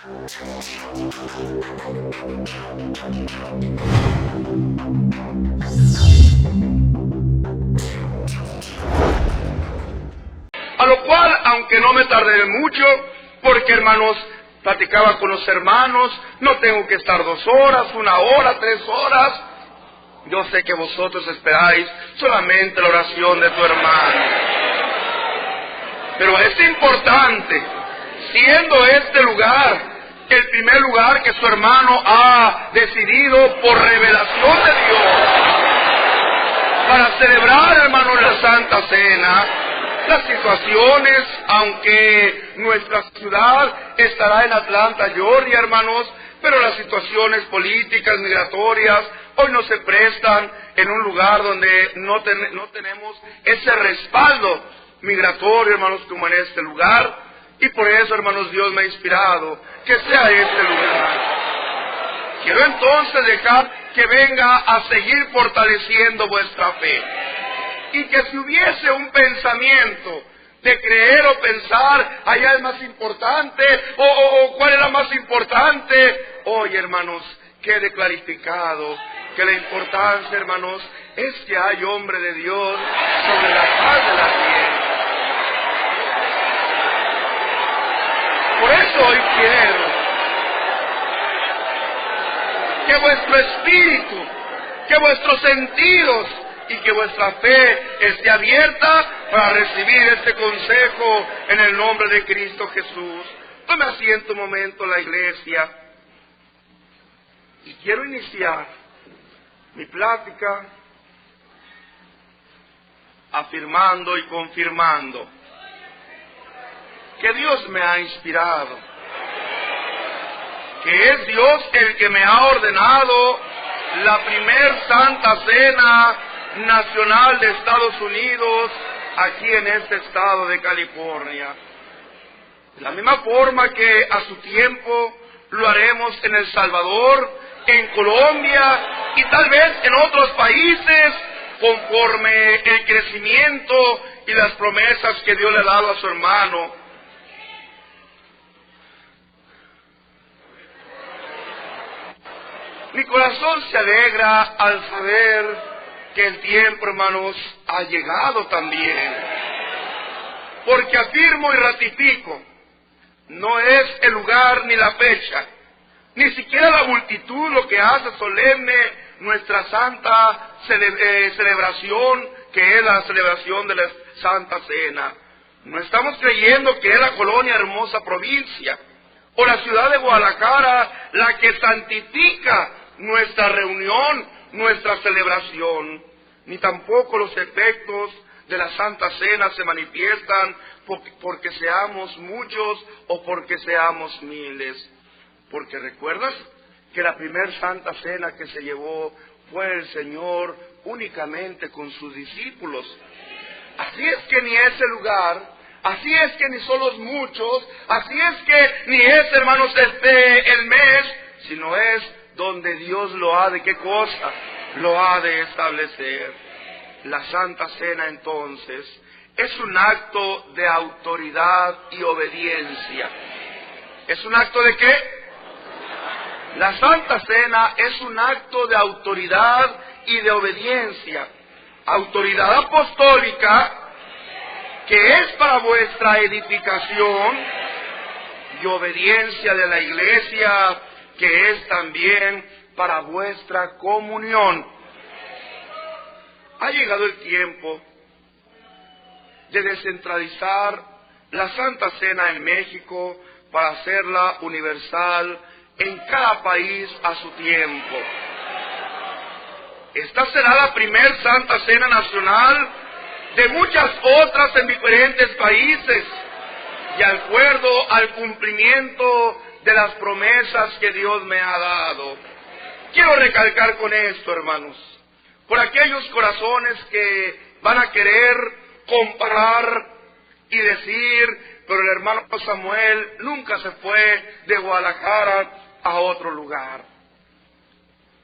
A lo cual, aunque no me tardé mucho, porque hermanos, platicaba con los hermanos, no tengo que estar 2 horas, 1 hora, 3 horas. Yo sé que vosotros esperáis solamente la oración de tu hermano. Pero es importante, siendo este lugar el primer lugar que su hermano ha decidido por revelación de Dios para celebrar, hermanos, la Santa Cena, las situaciones, aunque nuestra ciudad estará en Atlanta, Georgia, hermanos, pero las situaciones políticas, migratorias, hoy no se prestan en un lugar donde no tenemos ese respaldo migratorio, hermanos, como en este lugar. Y por eso, hermanos, Dios me ha inspirado que sea este lugar. Quiero entonces dejar que venga a seguir fortaleciendo vuestra fe. Y que si hubiese un pensamiento de creer o pensar, allá es más importante, o cuál es la más importante, hoy, hermanos, quede clarificado que la importancia, hermanos, es que hay hombre de Dios sobre la faz de la tierra. Por eso hoy quiero que vuestro espíritu, que vuestros sentidos y que vuestra fe esté abierta para recibir este consejo en el nombre de Cristo Jesús. Tome asiento un momento la iglesia y quiero iniciar mi plática afirmando y confirmando que Dios me ha inspirado, que es Dios el que me ha ordenado la primer Santa Cena nacional de Estados Unidos aquí en este estado de California. De la misma forma que a su tiempo lo haremos en El Salvador, en Colombia y tal vez en otros países, conforme el crecimiento y las promesas que Dios le ha dado a su hermano. Mi corazón se alegra al saber que el tiempo, hermanos, ha llegado también. Porque afirmo y ratifico, no es el lugar ni la fecha, ni siquiera la multitud lo que hace solemne nuestra santa celebración, que es la celebración de la Santa Cena. No estamos creyendo que es la colonia hermosa provincia o la ciudad de Guadalajara la que santifica nuestra reunión, nuestra celebración, ni tampoco los efectos de la Santa Cena se manifiestan porque seamos muchos o porque seamos miles. Porque recuerdas que la primer Santa Cena que se llevó fue el Señor únicamente con sus discípulos. Así es que ni ese lugar, así es que ni son los muchos, así es que ni es, hermanos, el mes, sino es donde Dios lo ha de, ¿qué cosa? Lo ha de establecer. La Santa Cena, entonces, es un acto de autoridad y obediencia. ¿Es un acto de qué? La Santa Cena es un acto de autoridad y de obediencia. Autoridad apostólica, que es para vuestra edificación, y obediencia de la Iglesia, que es también para vuestra comunión. Ha llegado el tiempo de descentralizar la Santa Cena en México para hacerla universal en cada país a su tiempo. Esta será la primer Santa Cena nacional de muchas otras en diferentes países, y de acuerdo al cumplimiento de las promesas que Dios me ha dado. Quiero recalcar con esto, hermanos, por aquellos corazones que van a querer comparar y decir, pero el hermano Samuel nunca se fue de Guadalajara a otro lugar.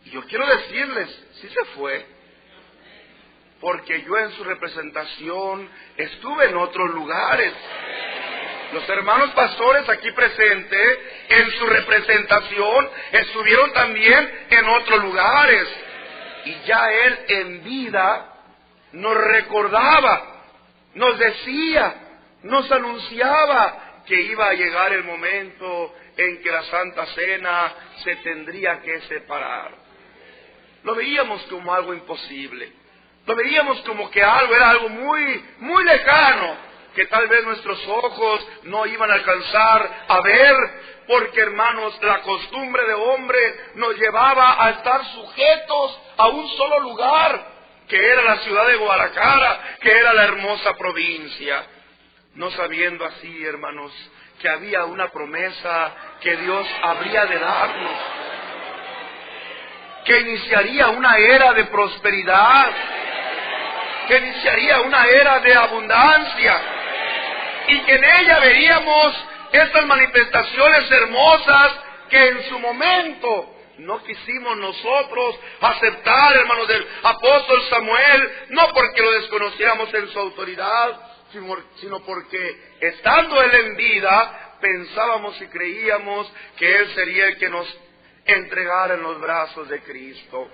Y yo quiero decirles, sí se fue, porque yo en su representación estuve en otros lugares. Los hermanos pastores aquí presentes, en su representación, estuvieron también en otros lugares. Y ya Él en vida nos recordaba, nos decía, nos anunciaba que iba a llegar el momento en que la Santa Cena se tendría que separar. Lo veíamos como algo imposible. Lo veíamos como que era algo muy, muy lejano, que tal vez nuestros ojos no iban a alcanzar a ver, porque hermanos, la costumbre de hombre nos llevaba a estar sujetos a un solo lugar, que era la ciudad de Guadalajara, que era la hermosa provincia, no sabiendo así, hermanos, que había una promesa que Dios habría de darnos, que iniciaría una era de prosperidad, que iniciaría una era de abundancia, y que en ella veríamos estas manifestaciones hermosas que en su momento no quisimos nosotros aceptar, hermanos, del apóstol Samuel, no porque lo desconociéramos en su autoridad, sino porque estando él en vida, pensábamos y creíamos que él sería el que nos entregara en los brazos de Cristo.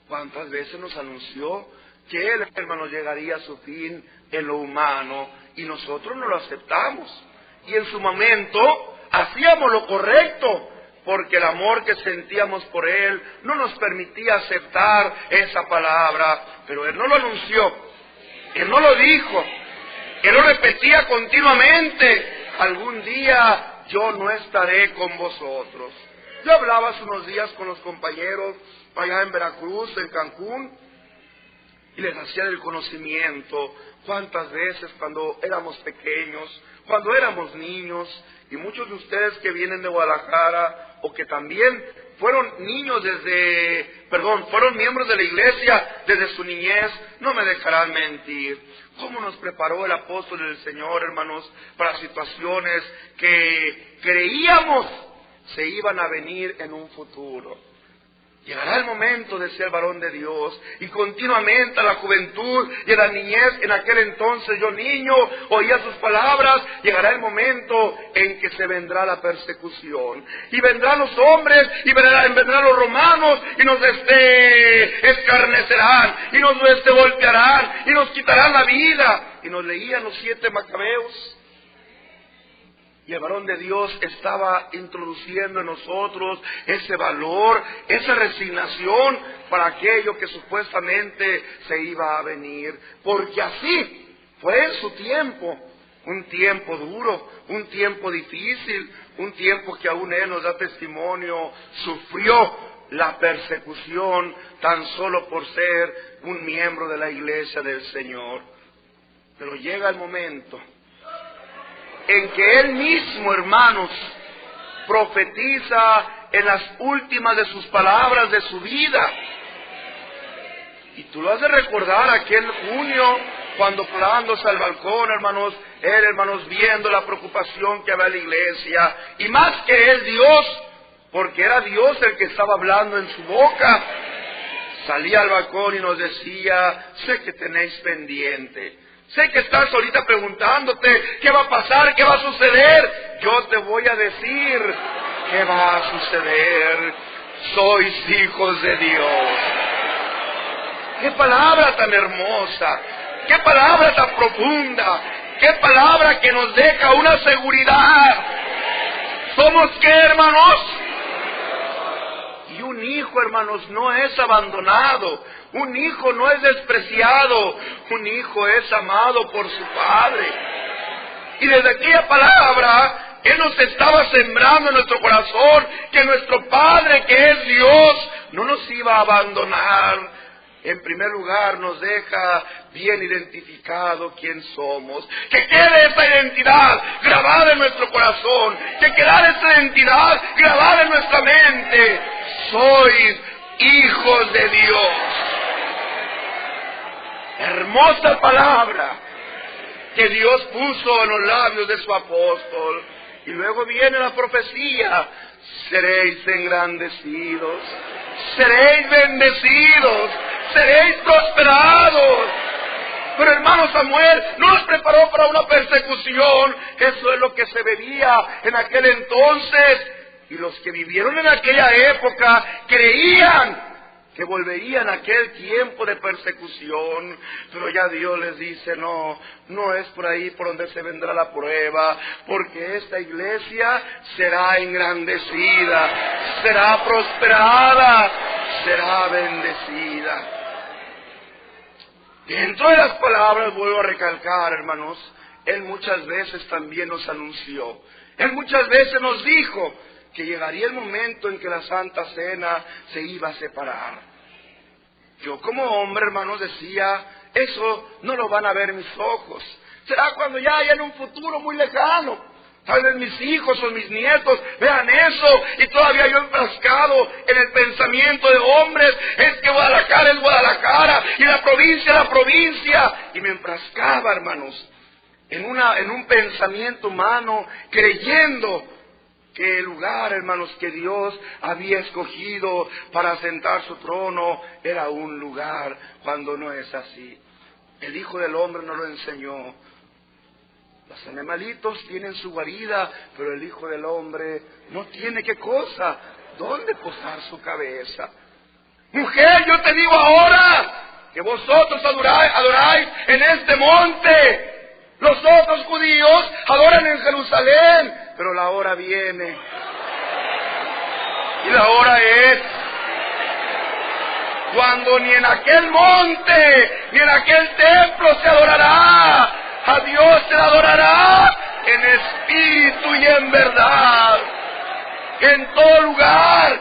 ¿Cuántas veces nos anunció que él, hermanos, llegaría a su fin en lo humano, y nosotros no lo aceptamos? Y en su momento hacíamos lo correcto, porque el amor que sentíamos por él no nos permitía aceptar esa palabra. Pero él no lo anunció, él no lo dijo, él lo repetía continuamente: algún día yo no estaré con vosotros. Yo hablaba hace unos días con los compañeros allá en Veracruz, en Cancún, y les hacía el conocimiento. Cuántas veces cuando éramos pequeños, cuando éramos niños, y muchos de ustedes que vienen de Guadalajara, o que también fueron niños fueron miembros de la iglesia desde su niñez, no me dejarán mentir. ¿Cómo nos preparó el apóstol del Señor, hermanos, para situaciones que creíamos se iban a venir en un futuro? Llegará el momento de ser varón de Dios, y continuamente a la juventud y a la niñez, en aquel entonces yo niño oía sus palabras. Llegará el momento en que se vendrá la persecución, y vendrán los hombres, y vendrán los romanos, y nos escarnecerán, y nos golpearán, y nos quitarán la vida. Y nos leían los 7 Macabeos. Y el varón de Dios estaba introduciendo en nosotros ese valor, esa resignación para aquello que supuestamente se iba a venir. Porque así fue en su tiempo, un tiempo duro, un tiempo difícil, un tiempo que aún él nos da testimonio, sufrió la persecución tan solo por ser un miembro de la iglesia del Señor. Pero llega el momento en que él mismo, hermanos, profetiza en las últimas de sus palabras de su vida. Y tú lo has de recordar aquel junio, cuando parándose al balcón, hermanos, viendo la preocupación que había en la iglesia, y más que él, Dios, porque era Dios el que estaba hablando en su boca, salía al balcón y nos decía: sé que tenéis pendiente. Sé que estás ahorita preguntándote qué va a pasar, qué va a suceder. Yo te voy a decir qué va a suceder. Sois hijos de Dios. Qué palabra tan hermosa, qué palabra tan profunda, qué palabra que nos deja una seguridad. ¿Somos qué, hermanos? Y un hijo, hermanos, no es abandonado. Un hijo no es despreciado, un hijo es amado por su padre. Y desde aquella palabra, Él nos estaba sembrando en nuestro corazón que nuestro Padre, que es Dios, no nos iba a abandonar. En primer lugar, nos deja bien identificado quién somos. Que quede esa identidad grabada en nuestro corazón, que quede esa identidad grabada en nuestra mente. Sois hijos de Dios. Hermosa palabra que Dios puso en los labios de su apóstol. Y luego viene la profecía: seréis Pero hermano Samuel no los preparó para una persecución. Eso es lo que se veía en aquel entonces. Y los que vivieron en aquella época creían que volverían a aquel tiempo de persecución. Pero ya Dios les dice, no es por ahí por donde se vendrá la prueba, porque esta iglesia será engrandecida, será prosperada, será bendecida. Dentro de las palabras, vuelvo a recalcar, hermanos, Él muchas veces también nos anunció. Él muchas veces nos dijo que llegaría el momento en que la Santa Cena se iba a separar. Yo como hombre, hermanos, decía, eso no lo van a ver mis ojos. Será cuando ya haya en un futuro muy lejano. Tal vez mis hijos o mis nietos vean eso, y todavía yo enfrascado en el pensamiento de hombres, es que Guadalajara es Guadalajara, y la provincia es la provincia. Y me enfrascaba, hermanos, en un pensamiento humano, creyendo que el lugar, hermanos, que Dios había escogido para sentar su trono era un lugar, cuando no es así. El Hijo del Hombre nos lo enseñó. Los animalitos tienen su guarida, pero el Hijo del Hombre no tiene qué cosa, dónde posar su cabeza. Mujer, yo te digo ahora que vosotros adoráis en este monte. Los otros judíos adoran en Jerusalén, pero la hora viene. Y la hora es cuando ni en aquel monte, ni en aquel templo se adorará. A Dios se adorará en espíritu y en verdad. En todo lugar,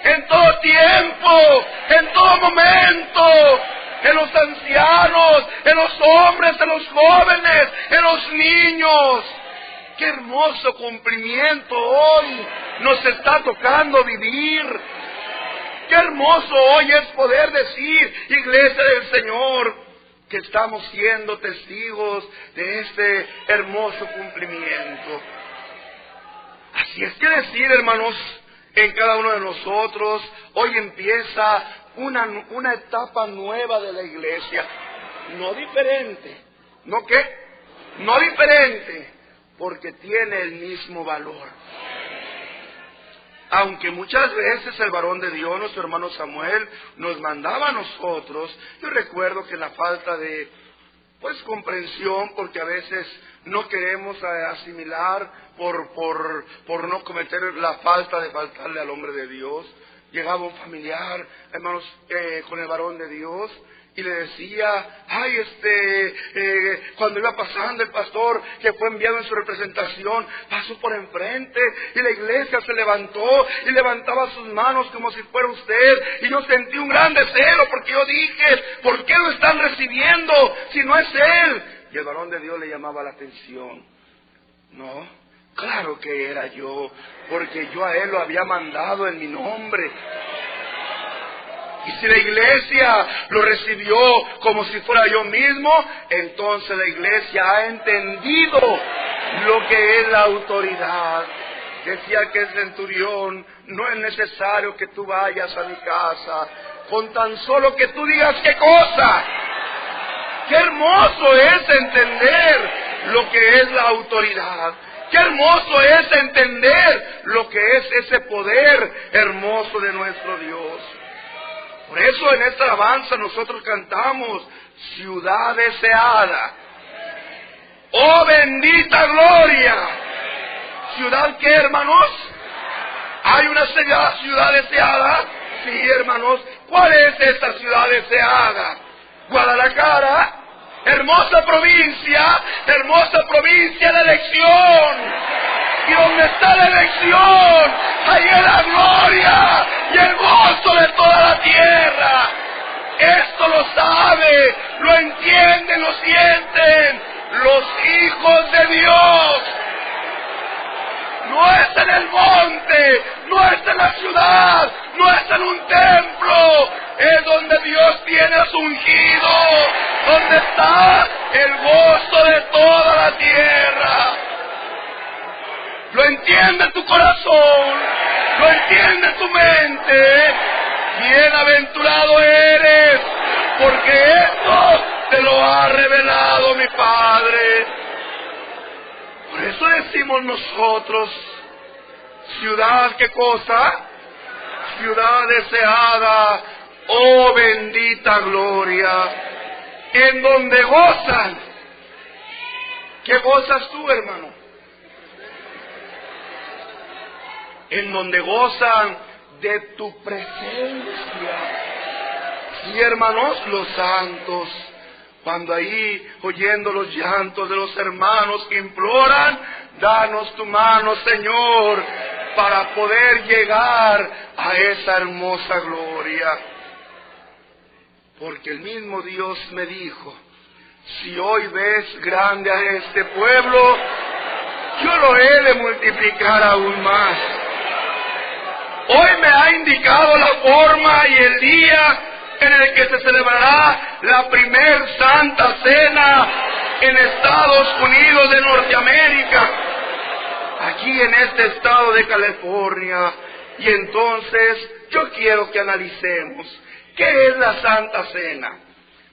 en todo tiempo, en todo momento. En los ancianos, en los hombres, en los jóvenes, en los niños. Qué hermoso cumplimiento hoy nos está tocando vivir. Qué hermoso hoy es poder decir, Iglesia del Señor, que estamos siendo testigos de este hermoso cumplimiento. Así es que decir, hermanos, en cada uno de nosotros, hoy empieza una etapa nueva de la iglesia. No diferente. ¿No qué? No diferente, porque tiene el mismo valor. Aunque muchas veces el varón de Dios, nuestro hermano Samuel, nos mandaba a nosotros, yo recuerdo que la falta de comprensión, porque a veces no queremos asimilar por no cometer la falta de faltarle al hombre de Dios. Llegaba un familiar, hermanos, con el varón de Dios, y le decía, cuando iba pasando el pastor que fue enviado en su representación, pasó por enfrente, y la iglesia se levantó, y levantaba sus manos como si fuera usted, y yo sentí un gran deseo, porque yo dije, ¿por qué lo están recibiendo si no es él? Y el varón de Dios le llamaba la atención. No, claro que era yo, porque yo a él lo había mandado en mi nombre. Y si la iglesia lo recibió como si fuera yo mismo, entonces la iglesia ha entendido lo que es la autoridad. Decía aquel centurión, no es necesario que tú vayas a mi casa, con tan solo que tú digas qué cosa. Qué hermoso es entender lo que es la autoridad. Qué hermoso es entender lo que es ese poder hermoso de nuestro Dios. Por eso en esta alabanza nosotros cantamos, ciudad deseada. ¡Oh bendita gloria! ¿Ciudad qué, hermanos? ¿Hay una ciudad deseada? Sí, hermanos. ¿Cuál es esta ciudad deseada? Guadalajara, hermosa provincia de elección. Y donde está la elección, ahí es la gloria y el gozo de toda la tierra. Esto lo sabe, lo entienden, lo sienten los hijos de Dios. No es en el monte, no es en la ciudad, no es en un templo, es donde Dios tiene a su ungido, donde está el gozo de toda la tierra. Lo entiende tu corazón, lo entiende tu mente. Bienaventurado eres, porque esto te lo ha revelado mi Padre. Por eso decimos nosotros, ciudad, ¿qué cosa? Ciudad deseada, oh bendita gloria, en donde gozan. ¿Qué gozas tú, hermano? En donde gozan de tu presencia. Sí, hermanos, los santos, cuando ahí, oyendo los llantos de los hermanos que imploran, danos tu mano, Señor, para poder llegar a esa hermosa gloria. Porque el mismo Dios me dijo, si hoy ves grande a este pueblo, yo lo he de multiplicar aún más. Hoy me ha indicado la forma y el día en el que se celebrará la primer Santa Cena en Estados Unidos de Norteamérica, aquí en este estado de California. Y entonces yo quiero que analicemos qué es la Santa Cena.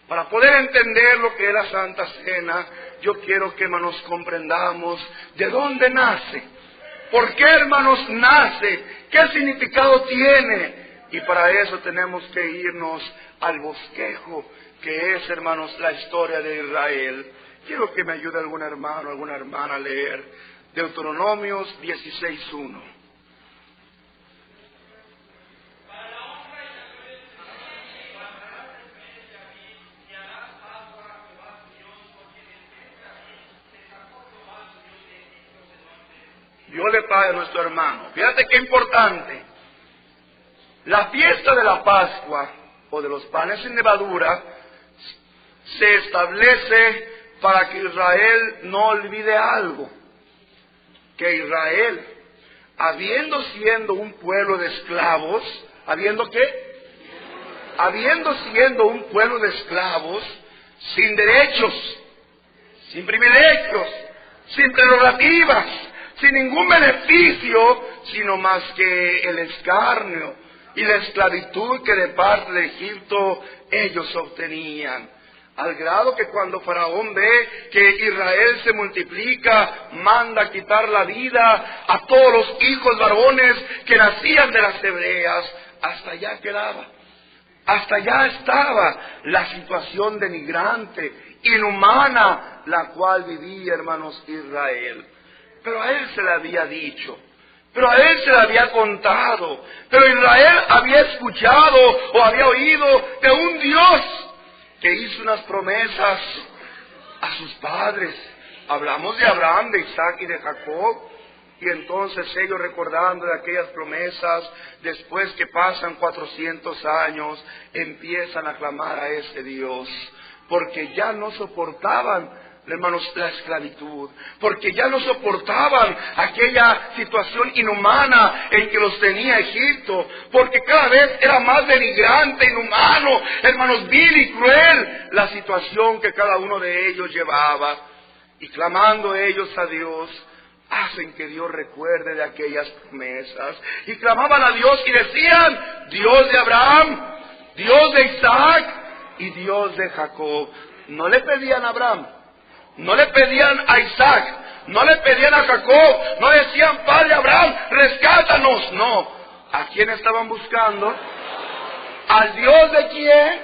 Para poder entender lo que es la Santa Cena, yo quiero que, hermanos, comprendamos de dónde nace. ¿Por qué, hermanos, nace? ¿Qué significado tiene? Y para eso tenemos que irnos al bosquejo, que es, hermanos, la historia de Israel. Quiero que me ayude algún hermano, alguna hermana a leer Deuteronomios 16:1. Dios le pague a nuestro hermano. Fíjate qué importante. La fiesta de la Pascua, o de los panes sin levadura, se establece para que Israel no olvide algo. Que Israel, habiendo siendo un pueblo de esclavos, ¿habiendo qué? Habiendo siendo un pueblo de esclavos, sin derechos, sin privilegios, sin prerrogativas, sin ningún beneficio, sino más que el escarnio y la esclavitud que de parte de Egipto ellos obtenían. Al grado que cuando Faraón ve que Israel se multiplica, manda quitar la vida a todos los hijos varones que nacían de las hebreas. Hasta allá quedaba. Hasta allá estaba la situación denigrante, inhumana, la cual vivía, hermanos, Israel. Pero a él se le había dicho, pero a él se le había contado, pero Israel había escuchado o había oído de un Dios que hizo unas promesas a sus padres. Hablamos de Abraham, de Isaac y de Jacob. Y entonces ellos, recordando de aquellas promesas, después que pasan 400 años, empiezan a clamar a ese Dios, porque ya no soportaban, hermanos, la esclavitud, porque ya no soportaban aquella situación inhumana en que los tenía Egipto, porque cada vez era más denigrante, inhumano, hermanos, vil y cruel la situación que cada uno de ellos llevaba. Y clamando ellos a Dios, hacen que Dios recuerde de aquellas promesas. Y clamaban a Dios y decían, Dios de Abraham, Dios de Isaac y Dios de Jacob. No le pedían a Abraham, no le pedían a Isaac, no le pedían a Jacob, no decían, Padre Abraham, rescátanos. No, ¿a quién estaban buscando? ¿Al Dios de quién?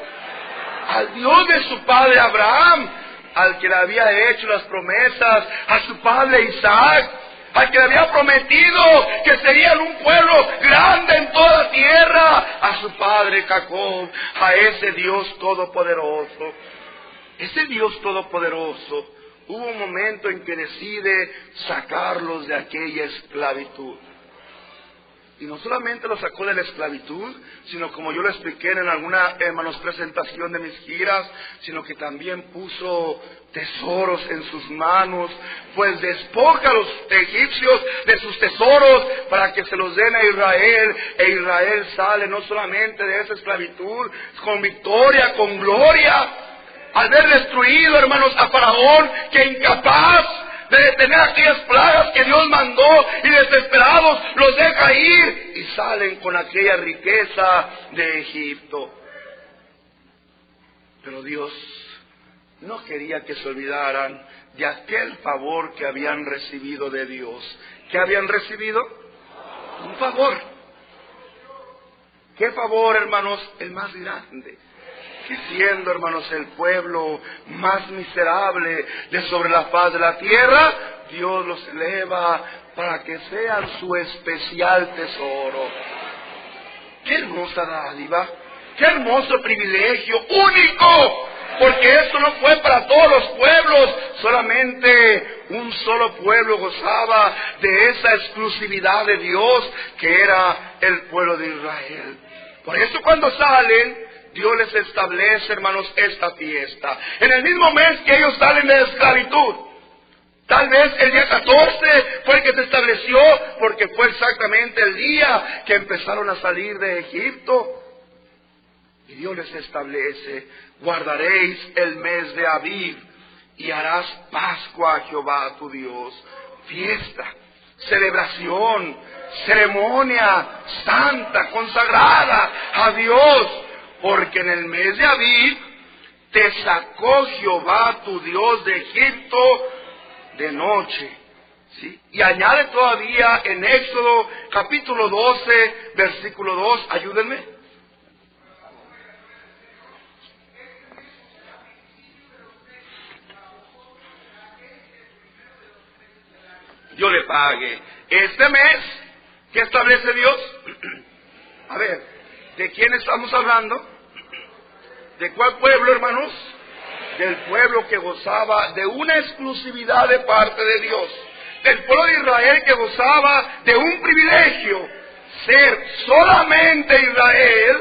Al Dios de su padre Abraham, al que le había hecho las promesas a su padre Isaac, al que le había prometido que serían un pueblo grande en toda la tierra, a su padre Jacob, a ese Dios todopoderoso. Ese Dios todopoderoso, hubo un momento en que decide sacarlos de aquella esclavitud. Y no solamente los sacó de la esclavitud, sino como yo lo expliqué en alguna, hermanos, presentación de mis giras, sino que también puso tesoros en sus manos, pues despoja a los egipcios de sus tesoros para que se los den a Israel, e Israel sale no solamente de esa esclavitud, con victoria, con gloria, al ver destruido, hermanos, a Faraón, que incapaz de detener aquellas plagas que Dios mandó, y desesperados los deja ir y salen con aquella riqueza de Egipto. Pero Dios no quería que se olvidaran de aquel favor que habían recibido de Dios. ¿Qué habían recibido? Un favor. ¿Qué favor, hermanos? El más grande. Que siendo, hermanos, el pueblo más miserable de sobre la faz de la tierra, Dios los eleva para que sean su especial tesoro. ¡Qué hermosa dádiva! ¡Qué hermoso privilegio! ¡Único! Porque esto no fue para todos los pueblos, solamente un solo pueblo gozaba de esa exclusividad de Dios, que era el pueblo de Israel. Por eso cuando salen, Dios les establece, hermanos, esta fiesta. En el mismo mes que ellos salen de esclavitud. Tal vez el día 14 fue el que se estableció, porque fue exactamente el día que empezaron a salir de Egipto. Y Dios les establece: guardaréis el mes de Abib y harás Pascua a Jehová tu Dios. Fiesta, celebración, ceremonia santa, consagrada a Dios. Porque en el mes de Abib te sacó Jehová tu Dios de Egipto de noche. ¿Sí? Y añade todavía en Éxodo capítulo 12, versículo 2, ayúdenme. Yo le pague. Este mes, ¿qué establece Dios? A ver, ¿de quién estamos hablando? ¿De cuál pueblo, hermanos? Del pueblo que gozaba de una exclusividad de parte de Dios. Del pueblo de Israel que gozaba de un privilegio: ser solamente Israel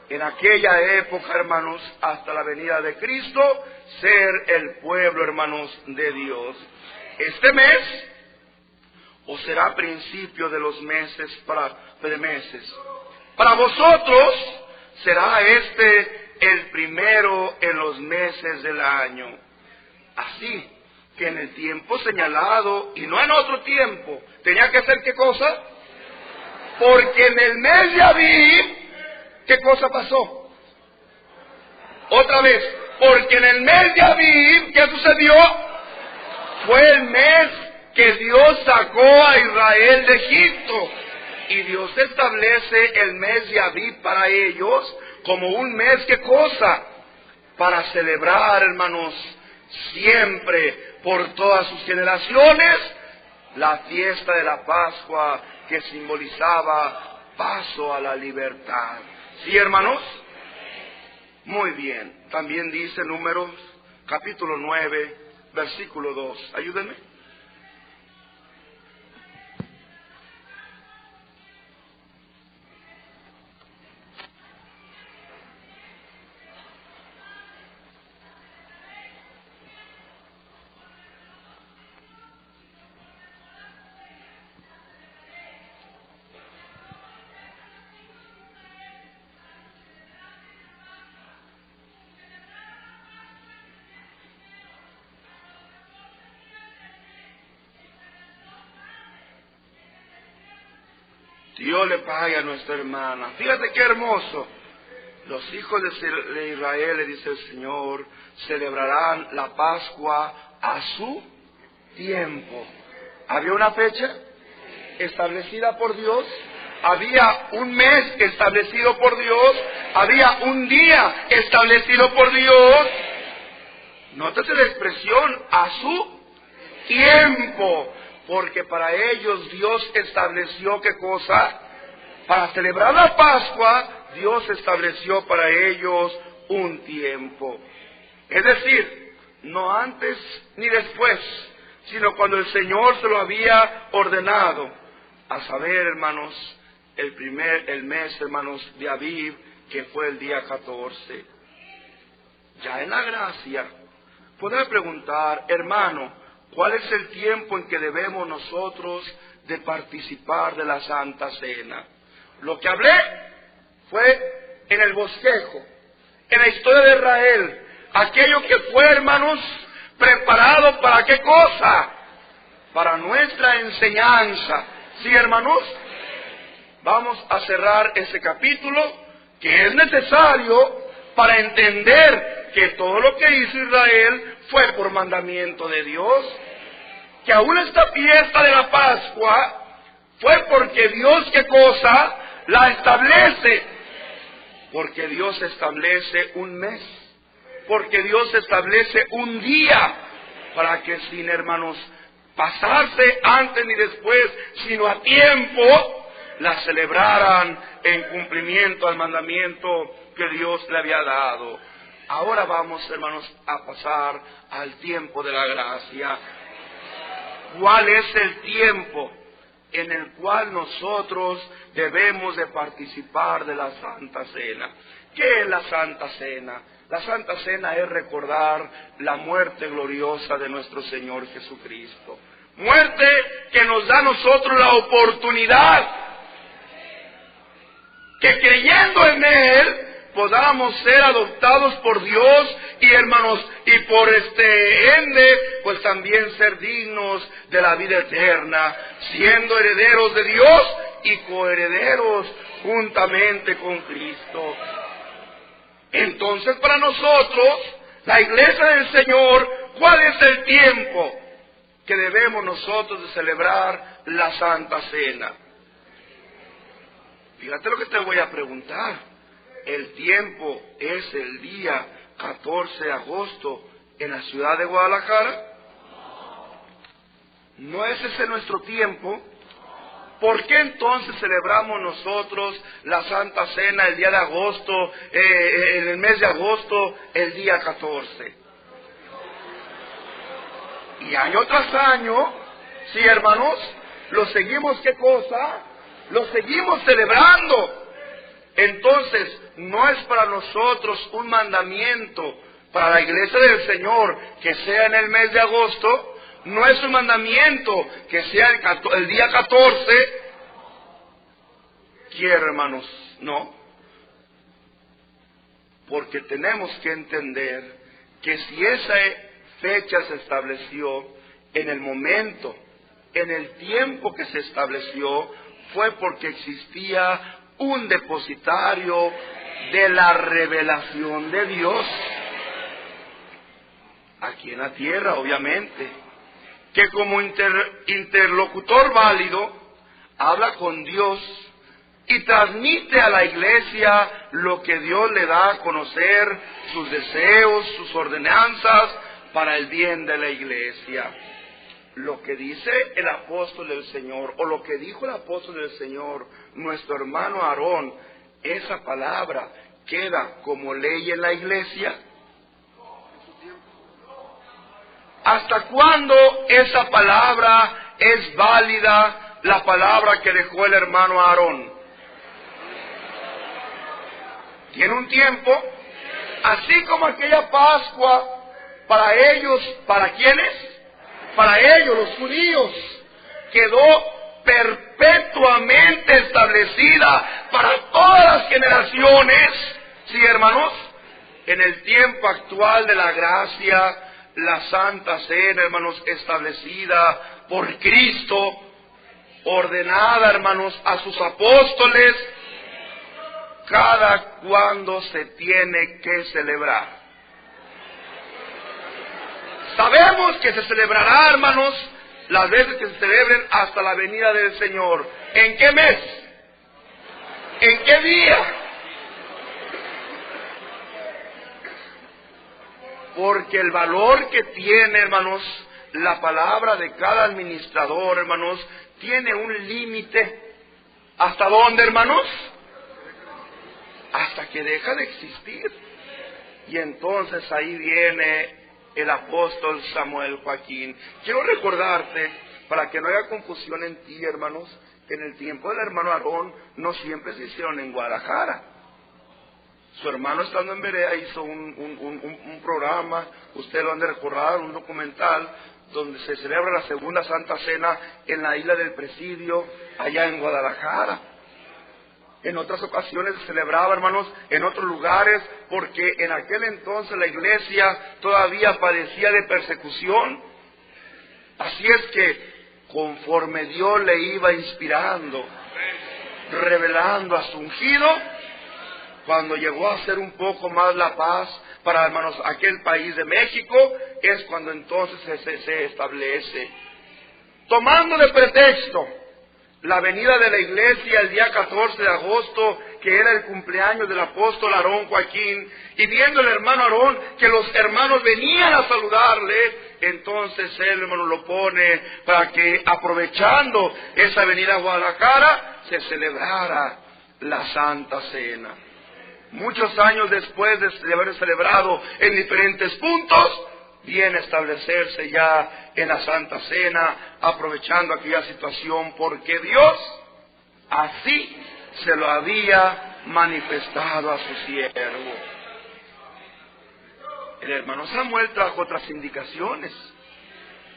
en aquella época, hermanos, hasta la venida de Cristo, ser el pueblo, hermanos, de Dios. Este mes, o será principio de los meses para vosotros será este el primero en los meses del año. Así que en el tiempo señalado, y no en otro tiempo, tenía que hacer ¿qué cosa? Porque en el mes de Abib, ¿qué cosa pasó? Otra vez, porque en el mes de Abib, ¿qué sucedió? Fue el mes que Dios sacó a Israel de Egipto. Y Dios establece el mes de Abib para ellos como un mes, ¿qué cosa? Para celebrar, hermanos, siempre, por todas sus generaciones, la fiesta de la Pascua, que simbolizaba paso a la libertad. ¿Sí, hermanos? Muy bien. También dice Números, capítulo 9, versículo 2. Ayúdenme. Dios le pague a nuestra hermana. Fíjate qué hermoso. Los hijos de Israel, le dice el Señor, celebrarán la Pascua a su tiempo. ¿Había una fecha establecida por Dios? ¿Había un mes establecido por Dios? ¿Había un día establecido por Dios? Nótate la expresión, a su tiempo. Porque para ellos Dios estableció ¿qué cosa? Para celebrar la Pascua, Dios estableció para ellos un tiempo. Es decir, no antes ni después, sino cuando el Señor se lo había ordenado. A saber, hermanos, el mes, hermanos, de Abib, que fue el día 14. Ya en la gracia, podrá preguntar, hermano, ¿cuál es el tiempo en que debemos nosotros de participar de la Santa Cena? Lo que hablé fue en el bosquejo, en la historia de Israel, aquello que fue, hermanos, preparado para ¿qué cosa? Para nuestra enseñanza. ¿Sí, hermanos? Vamos a cerrar ese capítulo, que es necesario para entender que todo lo que hizo Israel fue por mandamiento de Dios. Que aún esta fiesta de la Pascua fue porque Dios, ¿qué cosa? La establece. Porque Dios establece un mes. Porque Dios establece un día. Para que sin, hermanos, pasarse antes ni después, sino a tiempo, la celebraran en cumplimiento al mandamiento que Dios le había dado. Ahora vamos, hermanos, a pasar al tiempo de la gracia. ¿Cuál es el tiempo en el cual nosotros debemos de participar de la Santa Cena? ¿Qué es la Santa Cena? La Santa Cena es recordar la muerte gloriosa de nuestro Señor Jesucristo. Muerte que nos da a nosotros la oportunidad que creyendo en Él podamos ser adoptados por Dios y, hermanos, y por ende, pues también ser dignos de la vida eterna, siendo herederos de Dios y coherederos juntamente con Cristo. Entonces, para nosotros, la Iglesia del Señor, ¿cuál es el tiempo que debemos nosotros de celebrar la Santa Cena? Fíjate lo que te voy a preguntar. El tiempo es el día 14 de agosto en la ciudad de Guadalajara. ¿No es ese nuestro tiempo? ¿Por qué entonces celebramos nosotros la Santa Cena el día de agosto, en el mes de agosto, el día 14? Y año tras año, sí, hermanos, lo seguimos, ¿qué cosa? Lo seguimos celebrando. Entonces, no es para nosotros un mandamiento para la Iglesia del Señor que sea en el mes de agosto. No es un mandamiento que sea el día 14. Quiero, hermanos, no. Porque tenemos que entender que si esa fecha se estableció en el momento, en el tiempo que se estableció, fue porque existía un depositario de la revelación de Dios aquí en la tierra, obviamente, que como interlocutor válido habla con Dios y transmite a la Iglesia lo que Dios le da a conocer, sus deseos, sus ordenanzas para el bien de la Iglesia. Lo que dice el apóstol del Señor, o lo que dijo el apóstol del Señor, nuestro hermano Aarón, esa palabra queda como ley en la Iglesia. ¿Hasta cuándo esa palabra es válida, la palabra que dejó el hermano Aarón? Tiene un tiempo, así como aquella Pascua para ellos, ¿para quiénes? Para ellos, los judíos, quedó perpetuamente establecida para todas las generaciones. ¿Sí, hermanos? En el tiempo actual de la gracia, la Santa Cena, hermanos, establecida por Cristo, ordenada, hermanos, a sus apóstoles, cada cuando se tiene que celebrar. Sabemos que se celebrará, hermanos, las veces que se celebren hasta la venida del Señor. ¿En qué mes? ¿En qué día? Porque el valor que tiene, hermanos, la palabra de cada administrador, hermanos, tiene un límite. ¿Hasta dónde, hermanos? Hasta que deja de existir. Y entonces ahí viene el apóstol Samuel Joaquín. Quiero recordarte, para que no haya confusión en ti, hermanos, que en el tiempo del hermano Aarón no siempre se hicieron en Guadalajara. Su hermano, estando en Berea, hizo un programa, ustedes lo han de recordar, un documental, donde se celebra la segunda Santa Cena en la isla del Presidio, allá en Guadalajara. En otras ocasiones se celebraba, hermanos, en otros lugares, porque en aquel entonces la iglesia todavía padecía de persecución. Así es que, conforme Dios le iba inspirando, revelando a su ungido, Cuando llegó a ser un poco más la paz para, hermanos, aquel país de México, es cuando entonces se establece. Tomando de pretexto la venida de la iglesia el día 14 de agosto, que era el cumpleaños del apóstol Aarón Joaquín, y viendo el hermano Aarón que los hermanos venían a saludarle, entonces él, hermano, lo pone para que, aprovechando esa venida a Guadalajara, se celebrara la Santa Cena. Muchos años después de haber celebrado en diferentes puntos, viene a establecerse ya en la Santa Cena, aprovechando aquella situación, porque Dios así se lo había manifestado a su siervo. El hermano Samuel trajo otras indicaciones,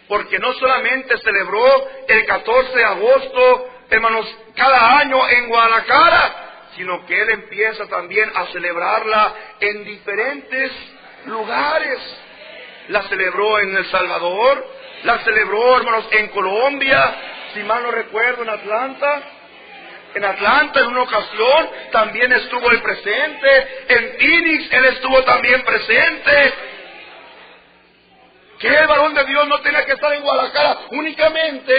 porque no solamente celebró el 14 de agosto, hermanos, cada año en Guadalajara, sino que él empieza también a celebrarla en diferentes lugares. La celebró en El Salvador, la celebró, hermanos, en Colombia, si mal no recuerdo, en Atlanta. En Atlanta, en una ocasión, también estuvo él presente. En Phoenix, él estuvo también presente. Que el varón de Dios no tenga que estar en Guadalajara únicamente.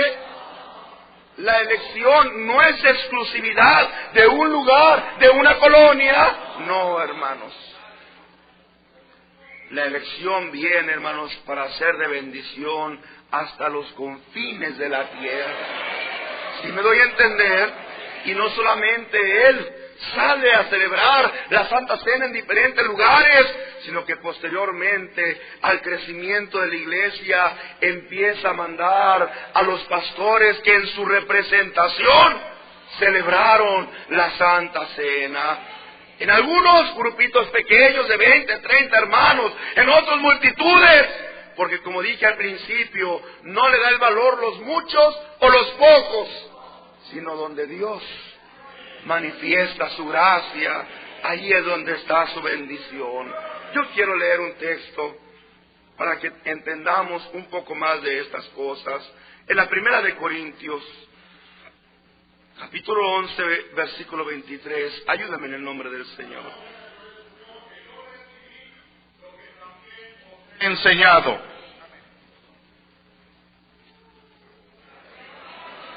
La elección no es exclusividad de un lugar, de una colonia. No, hermanos. La elección viene, hermanos, para ser de bendición hasta los confines de la tierra. Si me doy a entender, y no solamente él sale a celebrar la Santa Cena en diferentes lugares, sino que posteriormente al crecimiento de la iglesia empieza a mandar a los pastores que en su representación celebraron la Santa Cena. En algunos grupitos pequeños de 20, 30 hermanos, en otros multitudes, porque como dije al principio, no le da el valor los muchos o los pocos, sino donde Dios manifiesta su gracia, ahí es donde está su bendición. Yo quiero leer un texto para que entendamos un poco más de estas cosas. En la primera de Corintios, capítulo 11, versículo 23. Ayúdame en el nombre del Señor. Enseñado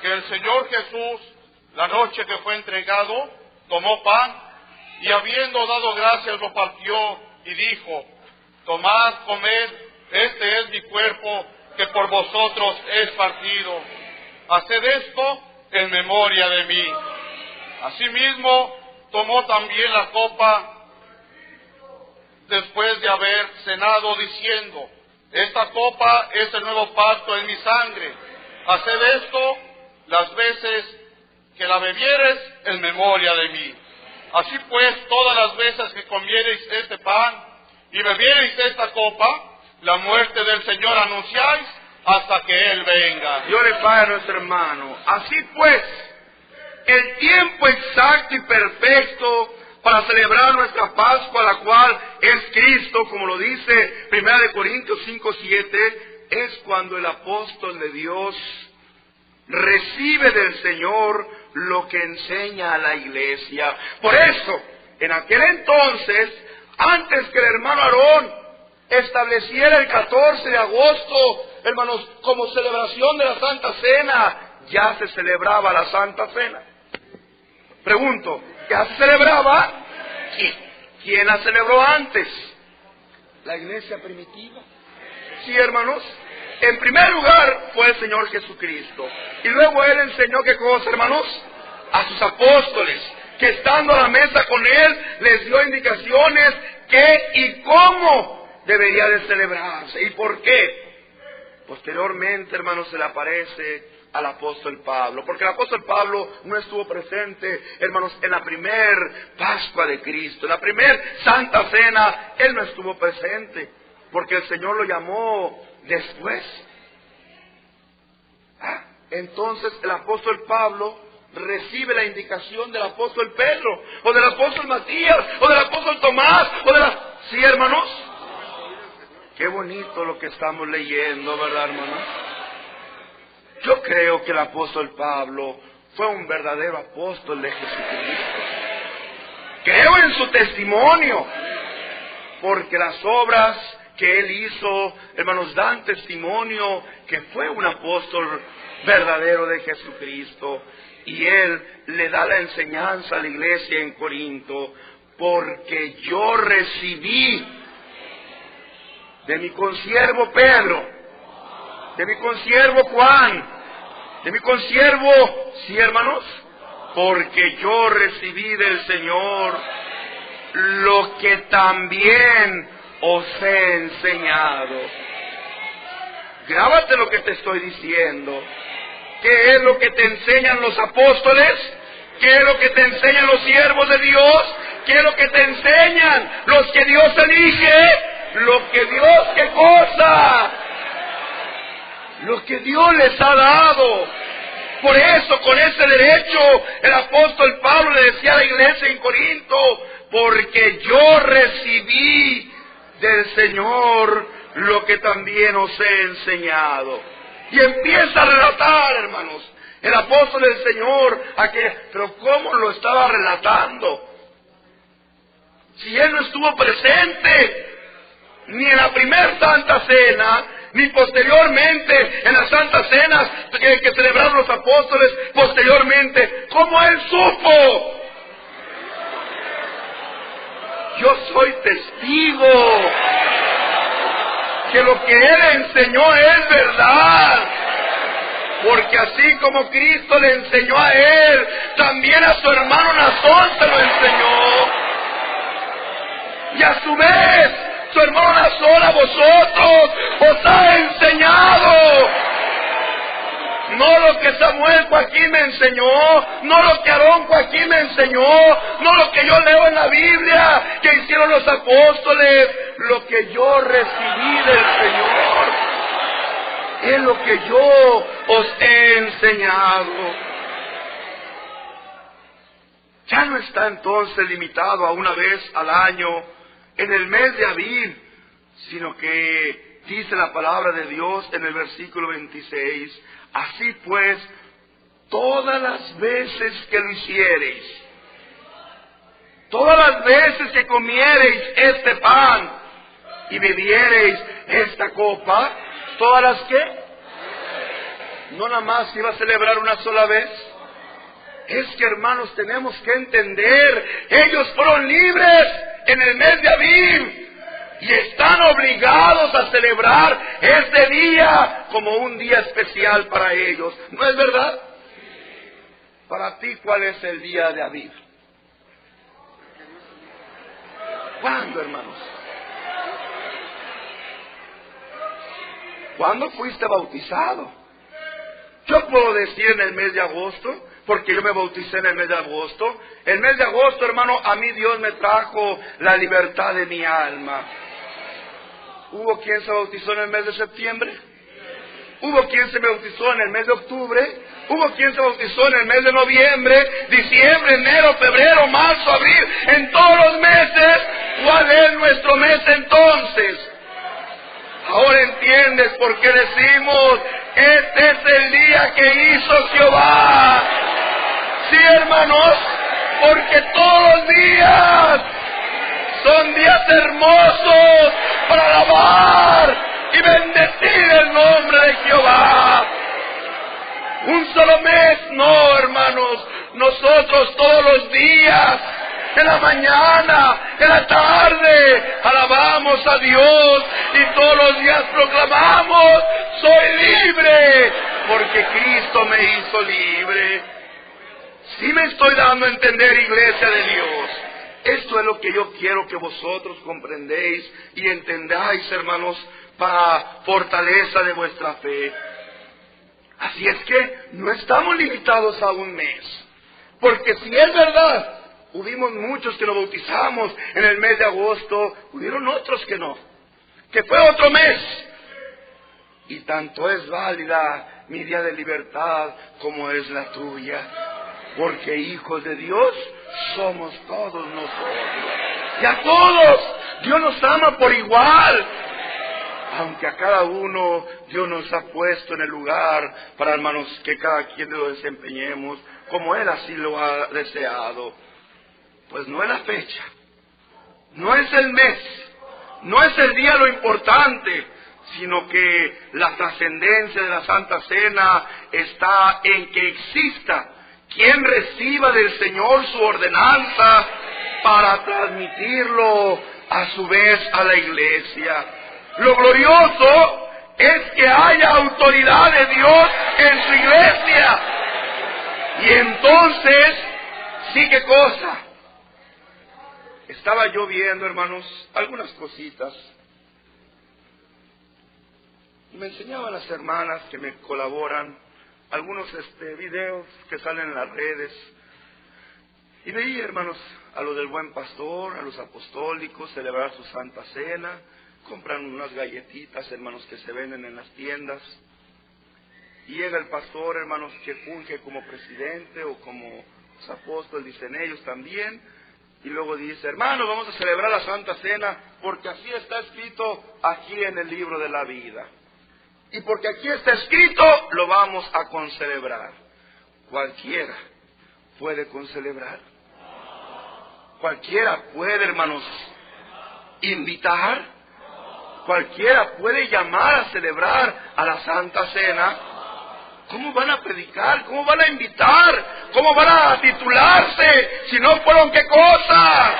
que el Señor Jesús, la noche que fue entregado, tomó pan y habiendo dado gracias lo partió y dijo: tomad, comed, este es mi cuerpo que por vosotros es partido. Haced esto en memoria de mí. Asimismo, tomó también la copa después de haber cenado, diciendo: esta copa es el nuevo pacto en mi sangre. Haced esto las veces que la bebiereis en memoria de mí. Así pues, todas las veces que comiereis este pan y bebiereis esta copa, la muerte del Señor anunciáis hasta que Él venga. Dios le pague a nuestro hermano. Así pues, el tiempo exacto y perfecto para celebrar nuestra Pascua, la cual es Cristo, como lo dice 1 Corintios 5:7, es cuando el apóstol de Dios recibe del Señor lo que enseña a la iglesia. Por eso, en aquel entonces, antes que el hermano Aarón estableciera el 14 de agosto, hermanos, como celebración de la Santa Cena, ya se celebraba la Santa Cena. Pregunto, ¿ya se celebraba? ¿Quién la celebró antes? La iglesia primitiva. Sí, hermanos. En primer lugar fue el Señor Jesucristo. Y luego Él enseñó, ¿qué cosa, hermanos? A sus apóstoles, que estando a la mesa con Él, les dio indicaciones qué y cómo debería de celebrarse. ¿Y por qué? Posteriormente, hermanos, se le aparece al apóstol Pablo, porque el apóstol Pablo no estuvo presente, hermanos, en la primer Pascua de Cristo, en la primer Santa Cena. Él no estuvo presente, porque el Señor lo llamó después. Entonces el apóstol Pablo recibe la indicación del apóstol Pedro, o del apóstol Matías, o del apóstol Tomás, o de la... ¿Sí, hermanos? Qué bonito lo que estamos leyendo, ¿verdad, hermanos? Yo creo que el apóstol Pablo fue un verdadero apóstol de Jesucristo. Creo en su testimonio, porque las obras que él hizo, hermanos, dan testimonio que fue un apóstol verdadero de Jesucristo. Y él le da la enseñanza a la iglesia en Corinto, porque yo recibí de mi consiervo Pedro, de mi consiervo Juan, de mi consiervo, sí, hermanos, porque yo recibí del Señor lo que también os he enseñado. Grábate lo que te estoy diciendo. ¿Qué es lo que te enseñan los apóstoles? ¿Qué es lo que te enseñan los siervos de Dios? ¿Qué es lo que te enseñan los que Dios elige? Lo que Dios, ¿qué cosa? Lo que Dios les ha dado. Por eso, con ese derecho, el apóstol Pablo le decía a la iglesia en Corinto, porque yo recibí del Señor lo que también os he enseñado. Y empieza a relatar, hermanos, el apóstol del Señor, pero ¿cómo lo estaba relatando? Si él no estuvo presente, ni en la primera Santa Cena, ni posteriormente en las Santas Cenas que celebraron los apóstoles posteriormente, ¿cómo él supo? Yo soy testigo que lo que él enseñó es verdad. Porque así como Cristo le enseñó a él, también a su hermano Nazón se lo enseñó. Y a su vez, su hermano Nazón a vosotros os ha enseñado. No lo que Samuel Joaquín me enseñó, no lo que Aarón Joaquín me enseñó, no lo que yo leo en la Biblia, que hicieron los apóstoles, lo que yo recibí del Señor, es lo que yo os he enseñado. Ya no está entonces limitado a una vez al año, en el mes de Aviv, sino que dice la palabra de Dios en el versículo 26, así pues, todas las veces que lo hiciereis, todas las veces que comiereis este pan y bebiereis esta copa, todas las que, no nada más iba a celebrar una sola vez. Es que, hermanos, tenemos que entender, ellos fueron libres en el mes de Aviv y están obligados a celebrar este día como un día especial para ellos. ¿No es verdad? Para ti, ¿cuál es el día de Aviv? ¿Cuándo, hermanos? ¿Cuándo fuiste bautizado? Yo puedo decir en el mes de agosto, porque yo me bauticé en el mes de agosto. El mes de agosto, hermano, a mí Dios me trajo la libertad de mi alma. ¿Hubo quien se bautizó en el mes de septiembre? ¿Hubo quien se bautizó en el mes de octubre? ¿Hubo quien se bautizó en el mes de noviembre, diciembre, enero, febrero, marzo, abril? En todos los meses. ¿Cuál es nuestro mes entonces? Ahora entiendes por qué decimos, este es el día que hizo Jehová. Sí, hermanos, porque todos los días son días hermosos para alabar y bendecir el nombre de Jehová. Un solo mes, no, hermanos, nosotros todos los días, en la mañana, en la tarde, alabamos a Dios y todos los días proclamamos, soy libre, porque Cristo me hizo libre. Sí me estoy dando a entender, iglesia de Dios. Esto es lo que yo quiero que vosotros comprendéis y entendáis, hermanos, para fortaleza de vuestra fe. Así es que no estamos limitados a un mes, porque si es verdad, hubimos muchos que nos bautizamos en el mes de agosto, hubieron otros que no, que fue otro mes. Y tanto es válida mi día de libertad como es la tuya, porque hijos de Dios somos todos nosotros. Y a todos Dios nos ama por igual, aunque a cada uno Dios nos ha puesto en el lugar para, hermanos, que cada quien lo desempeñemos como Él así lo ha deseado. Pues no es la fecha, no es el mes, no es el día lo importante, sino que la trascendencia de la Santa Cena está en que exista quien reciba del Señor su ordenanza para transmitirlo a su vez a la iglesia. Lo glorioso es que haya autoridad de Dios en su iglesia. Y entonces, sí, ¿qué cosa? Estaba yo viendo, hermanos, algunas cositas. Me enseñaban las hermanas que me colaboran algunos videos que salen en las redes. Y veía, hermanos, a los del Buen Pastor, a los apostólicos, celebrar su Santa Cena. Compran unas galletitas, hermanos, que se venden en las tiendas. Y llega el pastor, hermanos, que funge como presidente o como apóstol, dicen ellos también. Y luego dice, hermanos, vamos a celebrar la Santa Cena porque así está escrito aquí en el libro de la vida. Y porque aquí está escrito, lo vamos a concelebrar. Cualquiera puede concelebrar. Cualquiera puede, hermanos, invitar. Cualquiera puede llamar a celebrar a la Santa Cena. ¿Cómo van a predicar? ¿Cómo van a invitar? ¿Cómo van a titularse? Si no fueron, ¿qué cosa?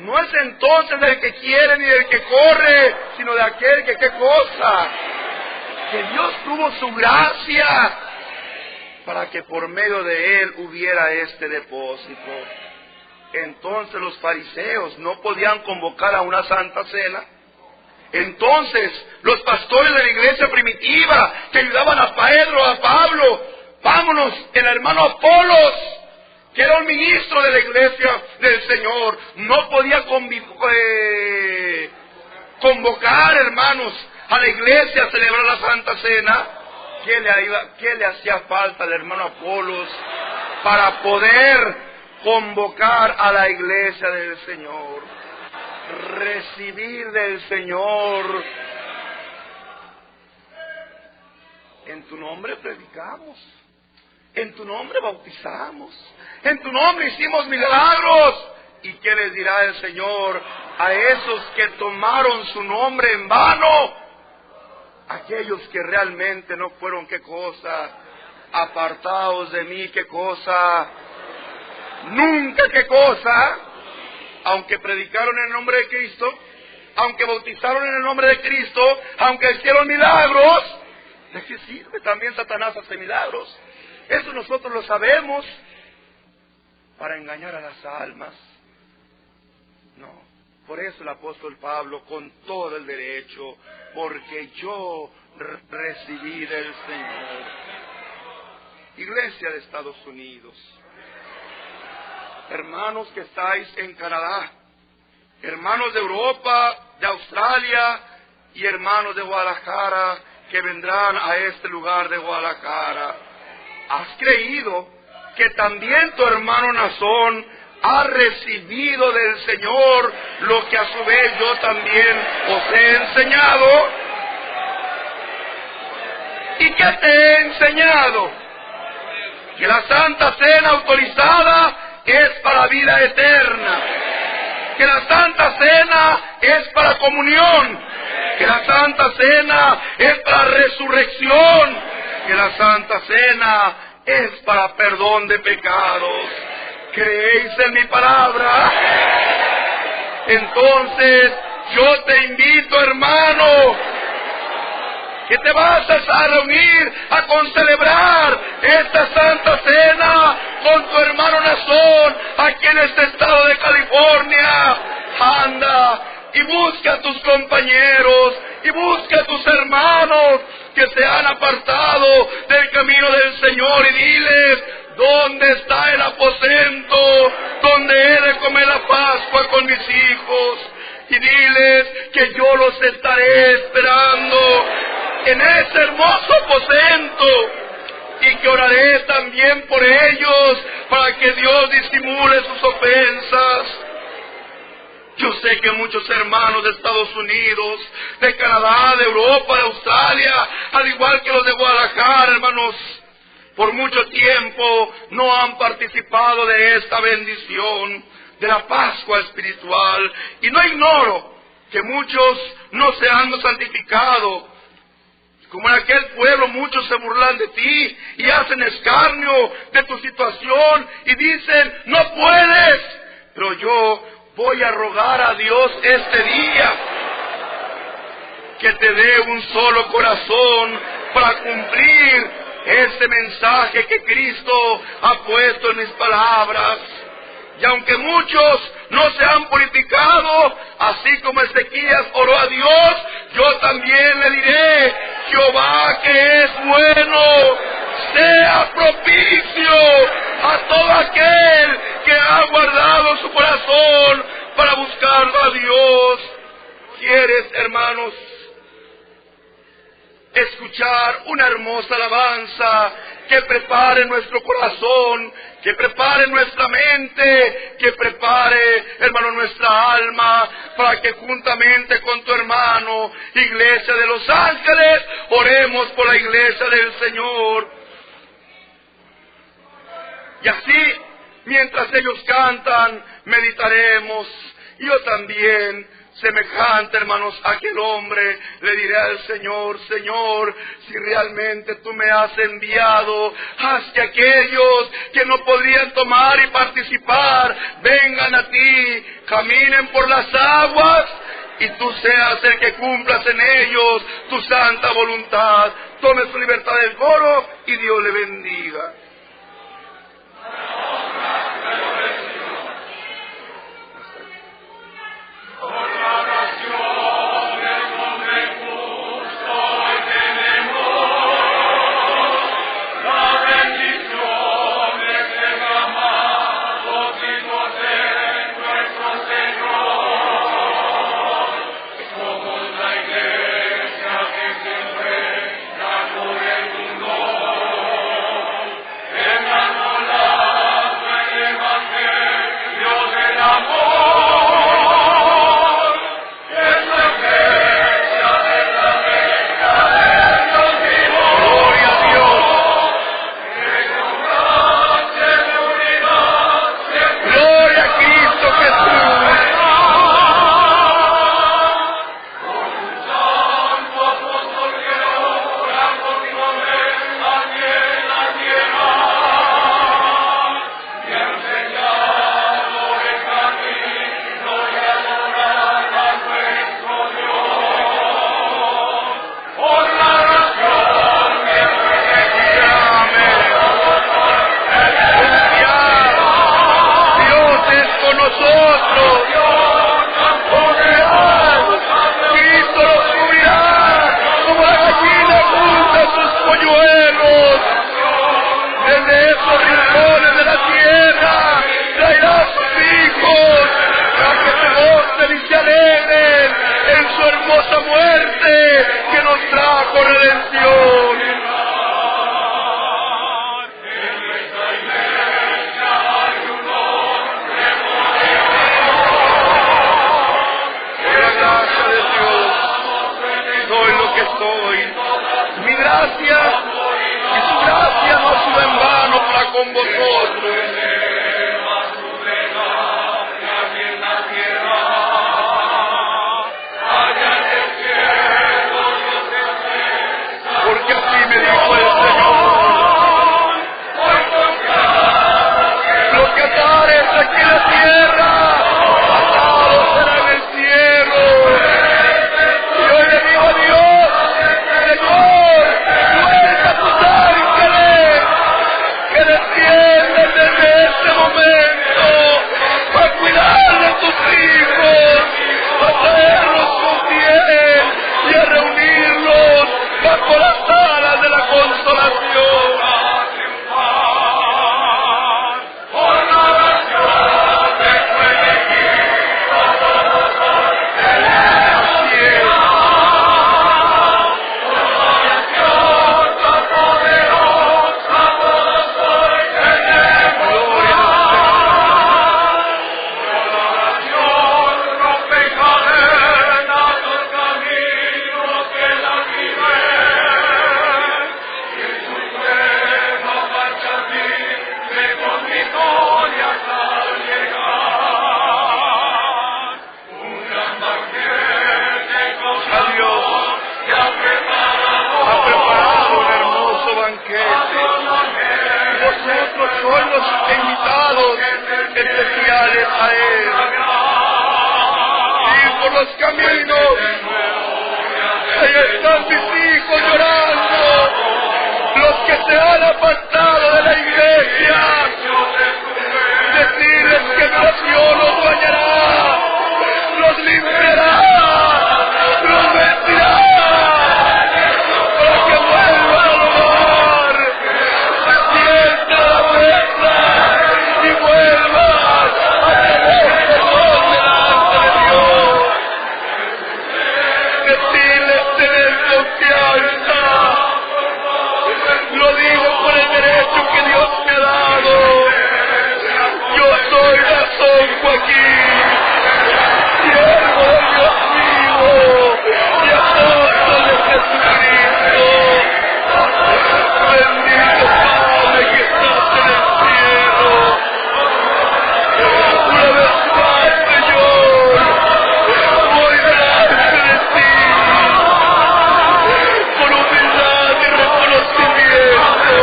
No es entonces del que quiere ni del que corre, sino de aquel que, ¿qué cosa? Que Dios tuvo su gracia para que por medio de él hubiera este depósito. Entonces los fariseos no podían convocar a una Santa Cena. Entonces los pastores de la iglesia primitiva que ayudaban a Pedro, a Pablo, vámonos, el hermano Apolos, que era un ministro de la iglesia del Señor, no podía convocar, hermanos, a la iglesia a celebrar la Santa Cena. ¿Qué le hacía falta al hermano Apolos para poder convocar a la iglesia del Señor? Recibir del Señor. En tu nombre predicamos, en tu nombre bautizamos, en tu nombre hicimos milagros. ¿Y qué les dirá el Señor a esos que tomaron su nombre en vano? Aquellos que realmente no fueron, ¿qué cosa? Apartados de mí, ¿qué cosa? Nunca, ¿qué cosa? Aunque predicaron en el nombre de Cristo, aunque bautizaron en el nombre de Cristo, aunque hicieron milagros, ¿de qué sirve? También Satanás hace milagros. Eso nosotros lo sabemos. Para engañar a las almas. No. Por eso el apóstol Pablo, con todo el derecho, porque yo recibí del Señor. Iglesia de Estados Unidos, hermanos que estáis en Canadá, hermanos de Europa, de Australia y hermanos de Guadalajara que vendrán a este lugar de Guadalajara. ¿Has creído que también tu hermano Nazón ha recibido del Señor lo que a su vez yo también os he enseñado? ¿Y qué te he enseñado? Que la Santa Cena autorizada es para vida eterna, que la Santa Cena es para comunión, que la Santa Cena es para resurrección, que la Santa Cena es para perdón de pecados. ¿Creéis en mi palabra? Entonces yo te invito, hermano, que te vas a reunir a concelebrar esta Santa Cena con tu hermano Nazón aquí en este estado de California. Anda y busca a tus compañeros y busca a tus hermanos que se han apartado del camino del Señor y diles: ¿dónde está el aposento donde he de comer la Pascua con mis hijos? Y diles que yo los estaré esperando en ese hermoso aposento, y que oraré también por ellos para que Dios disimule sus ofensas. Yo sé que muchos hermanos de Estados Unidos, de Canadá, de Europa, de Australia, al igual que los de Guadalajara, hermanos, por mucho tiempo no han participado de esta bendición, de la Pascua espiritual. Y no ignoro que muchos no se han santificado. Como en aquel pueblo muchos se burlan de ti y hacen escarnio de tu situación y dicen, no puedes. Pero yo voy a rogar a Dios este día que te dé un solo corazón para cumplir ese mensaje que Cristo ha puesto en mis palabras. Y aunque muchos no se han purificado, así como Ezequías oró a Dios, yo también le diré, Jehová que es bueno, sea propicio a todo aquel que ha guardado su corazón para buscar a Dios. ¿Quieres, hermanos, escuchar una hermosa alabanza que prepare nuestro corazón, que prepare nuestra mente, que prepare, hermano, nuestra alma, para que juntamente con tu hermano, Iglesia de los Ángeles, oremos por la Iglesia del Señor? Y así, mientras ellos cantan, meditaremos. Yo también, semejante, hermanos, a aquel hombre, le diré al Señor, Señor, si realmente tú me has enviado, haz que aquellos que no podrían tomar y participar, vengan a ti, caminen por las aguas, y tú seas el que cumplas en ellos tu santa voluntad. Tome su libertad del coro y Dios le bendiga. los caminos. Ahí están mis hijos llorando, los que se han apartado de la iglesia. Decirles que Dios los bañará, los limpiará, los vestirá, para que vuelvan al hogar, sientan la fuerza y vuelvan a tener perdón delante de Dios. Decirles tener confianza, lo digo por el derecho que Dios me ha dado. Yo soy Nazón Joaquín, siervo de Dios vivo y apóstol de Jesucristo. Bendito Padre que estás en el cielo. Una vez más, Señor, voy delante de ti con humildad y reconocimiento,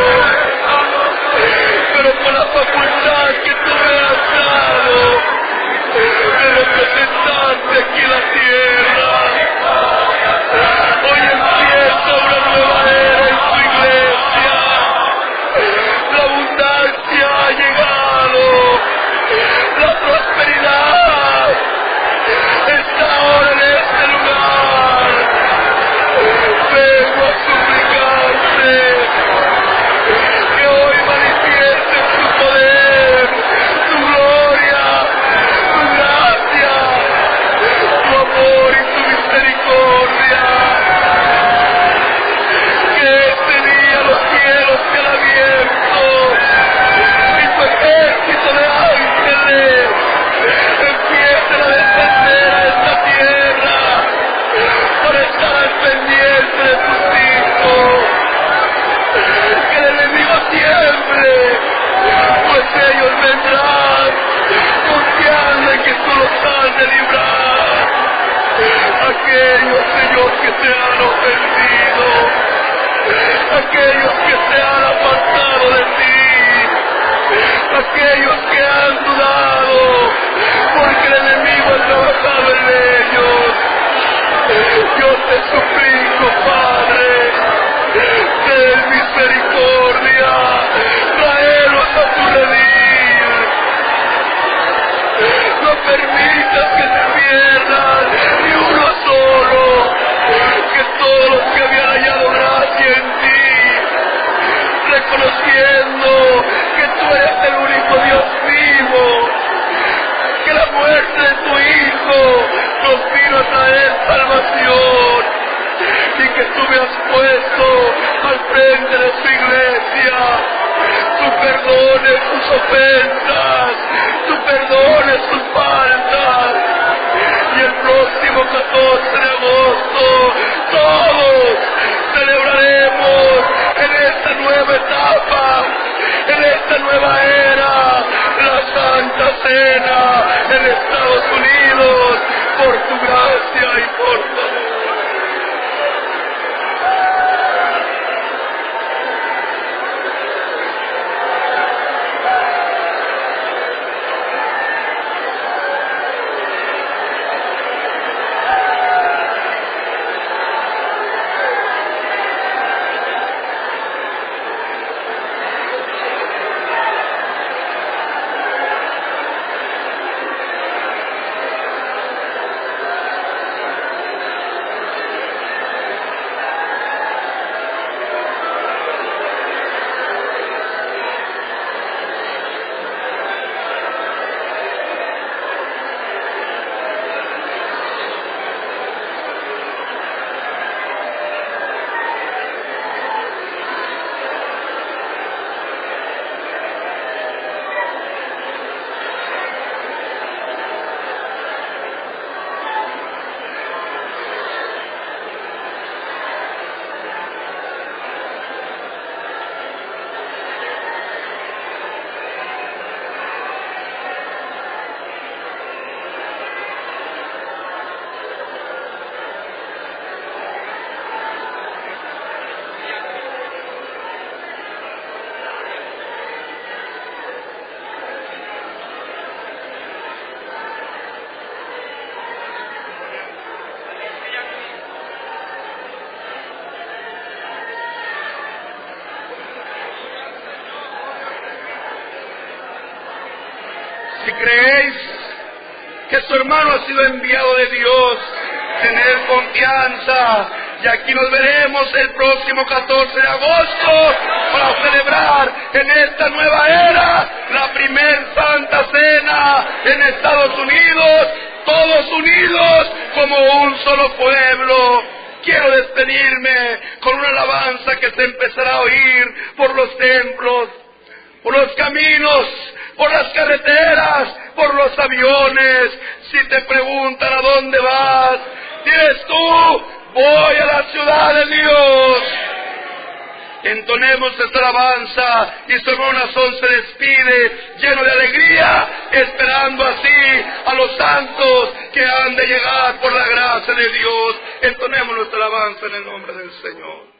pero con la facultad que tú me has dado de representarte aquí en la tierra. Hoy empieza una nueva era en tu iglesia. La abundancia ha llegado, la prosperidad está ahora en este lugar. Vengo a suplicarte que hoy manifiestes tu poder, tu gloria, tu gracia, tu amor y tu misericordia. Que este día los cielos sean abiertos y tu ejército de ángeles empiecen a descender a esta tierra para estar al pendiente de tus hijos. Que el enemigo tiemble, pues ellos vendrán confiando en que tú los has de librar. Aquellos, Señor, que se han ofendido, aquellos que se han apartado de ti, aquellos que han dudado, porque el enemigo ha trabajado en ellos. Yo te suplico, Padre, ten misericordia, traelos a tu redil. No permitas que se pierdan ni uno solo, que todos los que habían hallado gracia en ti, reconociendo que tú eres el único Dios vivo, que la muerte de tu Hijo nos vino a traer salvación, y que tú me has puesto al frente de su iglesia. Tú perdones sus ofensas, tú perdones sus faltas, y el próximo 14 de agosto todos celebraremos en esta nueva etapa, en esta nueva era, la Santa Cena en Estados Unidos, por tu gracia y por tu amor. Si creéis que su hermano ha sido enviado de Dios, tener confianza. Y aquí nos veremos el próximo 14 de agosto para celebrar en esta nueva era la primer Santa Cena en Estados Unidos, todos unidos como un solo pueblo. Quiero despedirme con una alabanza que se empezará a oír por los templos, por los caminos, por las carreteras, por los aviones. Si te preguntan a dónde vas, diles tú: voy a la ciudad de Dios. Entonemos esta alabanza y su hermano Nazón se despide lleno de alegría, esperando así a los santos que han de llegar por la gracia de Dios. Entonemos nuestra alabanza en el nombre del Señor.